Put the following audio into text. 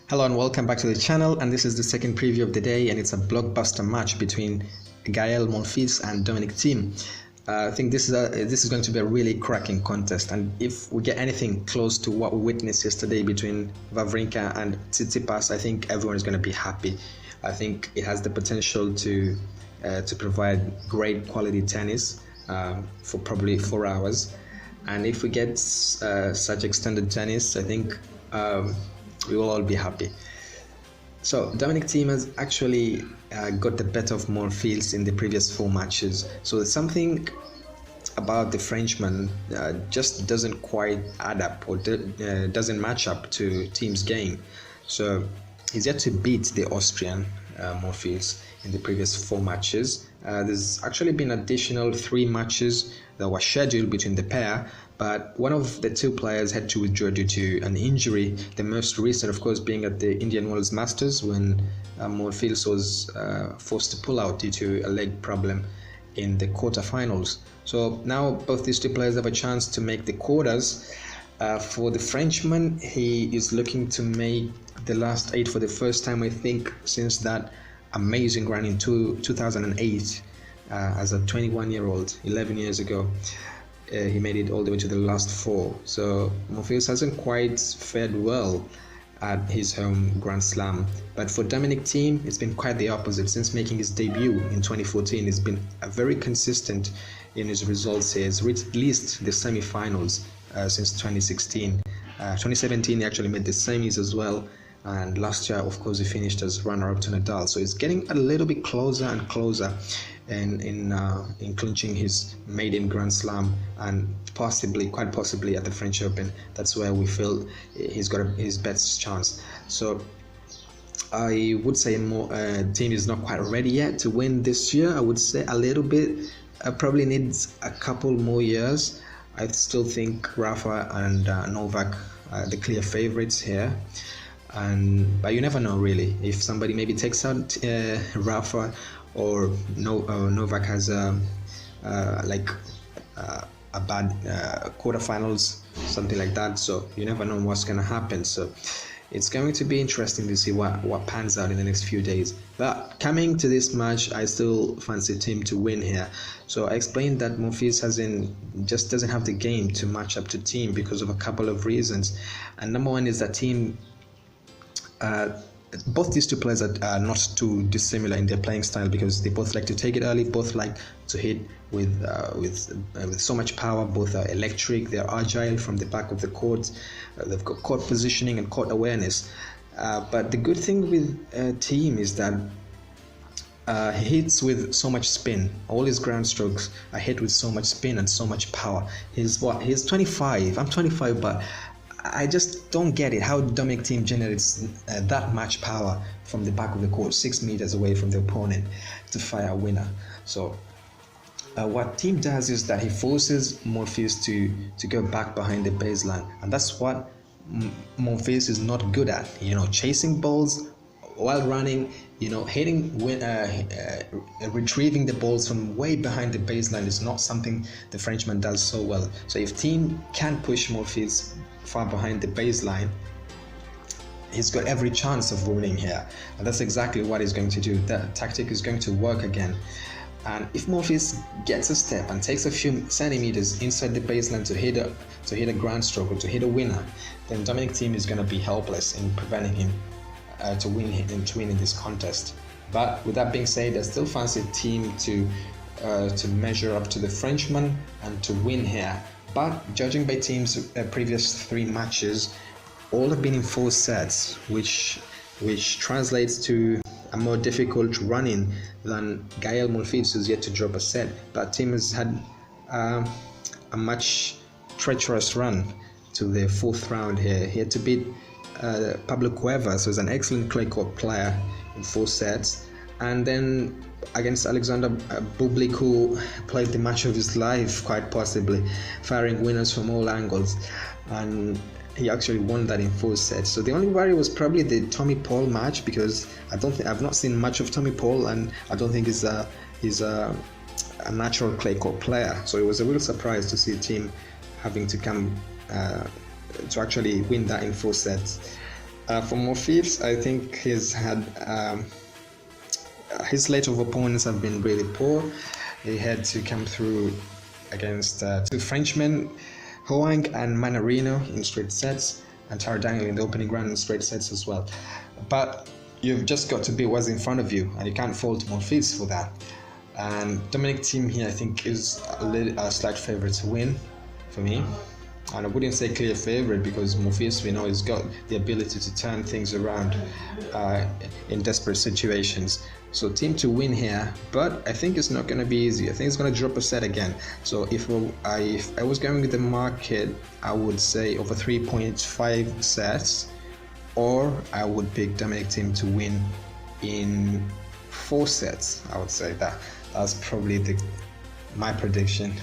Hello and welcome back to the channel, and this is the second preview of the day, and it's a blockbuster match between Gael Monfils and Dominic Thiem. I think this is going to be a really cracking contest, and if we get anything close to what we witnessed yesterday between Wawrinka and Tsitsipas, I think everyone is going to be happy. I think it has the potential to provide great quality tennis for probably 4 hours, and if we get such extended tennis, I think we will all be happy. So Dominic Thiem has actually got the better of Monfils in the previous 4 matches. So something about the Frenchman just doesn't quite add up, or doesn't match up to Thiem's game. So he's yet to beat the Austrian Monfils in the previous 4 matches. There's actually been additional 3 matches that were scheduled between the pair, but one of the 2 players had to withdraw due to an injury. The most recent, of course, being at the Indian Wells Masters, when Monfils was forced to pull out due to a leg problem in the quarterfinals. So now both these 2 players have a chance to make the quarters. For the Frenchman, he is looking to make the last 8 for the first time, I think, since that amazing run in 2008 as a 21-year-old, 11 years ago. He made it all the way to the last 4. So Monfils hasn't quite fared well at his home Grand Slam. But for Dominic Thiem, it's been quite the opposite. Since making his debut in 2014, he's been very consistent in his results. He has reached at least the semi-finals since 2016. 2017, he actually made the semis as well. And last year, of course, he finished as runner-up to Nadal. So he's getting a little bit closer and closer in clinching his maiden Grand Slam, and quite possibly at the French Open. That's where we feel he's got his best chance. So I would say Thiem is not quite ready yet to win this year. I would say a little bit. Probably needs a couple more years. I still think Rafa and Novak are the clear favorites here. But you never know, really. If somebody maybe takes out Rafa, or Novak has a bad quarterfinals, something like that. So you never know what's going to happen. So it's going to be interesting to see what pans out in the next few days. But coming to this match, I still fancy Thiem to win here. So I explained that Monfils doesn't have the game to match up to Thiem because of a couple of reasons. And number one is that Thiem, both these 2 players are not too dissimilar in their playing style, because they both like to take it early, both like to hit with so much power. Both are electric, they're agile from the back of the court, they've got court positioning and court awareness. But the good thing with Thiem is that he hits with so much spin. All his ground strokes are hit with so much spin and so much power. He's 25, I'm 25, but I just don't get it how Dominic Thiem generates that much power from the back of the court, 6 meters away from the opponent, to fire a winner. So what Thiem does is that he forces Monfils to go back behind the baseline, and that's what Monfils is not good at. Chasing balls while running, hitting, retrieving the balls from way behind the baseline is not something the Frenchman does so well. So if Thiem can push Monfils far behind the baseline, he's got every chance of winning here, and that's exactly what he's going to do. That tactic is going to work again. And if Monfils gets a step and takes a few centimeters inside the baseline to hit a grand stroke or to hit a winner, then Dominic Thiem is going to be helpless in preventing him to win in this contest. But with that being said, I still fancy Thiem to measure up to the Frenchman and to win here. But judging by Thiem's previous 3 matches, all have been in 4 sets, which translates to a more difficult run-in than Gael Monfils, who's yet to drop a set. But Thiem has had a much treacherous run to the 4th round here. He had to beat Pablo Cuevas, who's an excellent clay court player, in 4 sets. And then against Alexander Bublik, who played the match of his life, quite possibly, firing winners from all angles, and he actually won that in 4 sets. So the only worry was probably the Tommy Paul match, because I've not seen much of Tommy Paul, and I don't think he's a natural clay court player. So it was a real surprise to see Thiem having to come to actually win that in 4 sets. For Monfils, I think he's had his slate of opponents have been really poor. He had to come through against two Frenchmen, Hoang and Manarino in straight sets, and Taradaniel in the opening round in straight sets as well. But you've just got to be what's in front of you, and you can't fault Monfils for that. And Dominic Thiem here, I think, is a slight favourite to win for me. And I wouldn't say clear favourite because Monfils, we know, has got the ability to turn things around in desperate situations. So Thiem to win here, but I think it's not going to be easy. I think it's going to drop a set again. So if I was going with the market, I would say over 3.5 sets, or I would pick Dominic Thiem to win in 4 sets. I would say that's probably my prediction.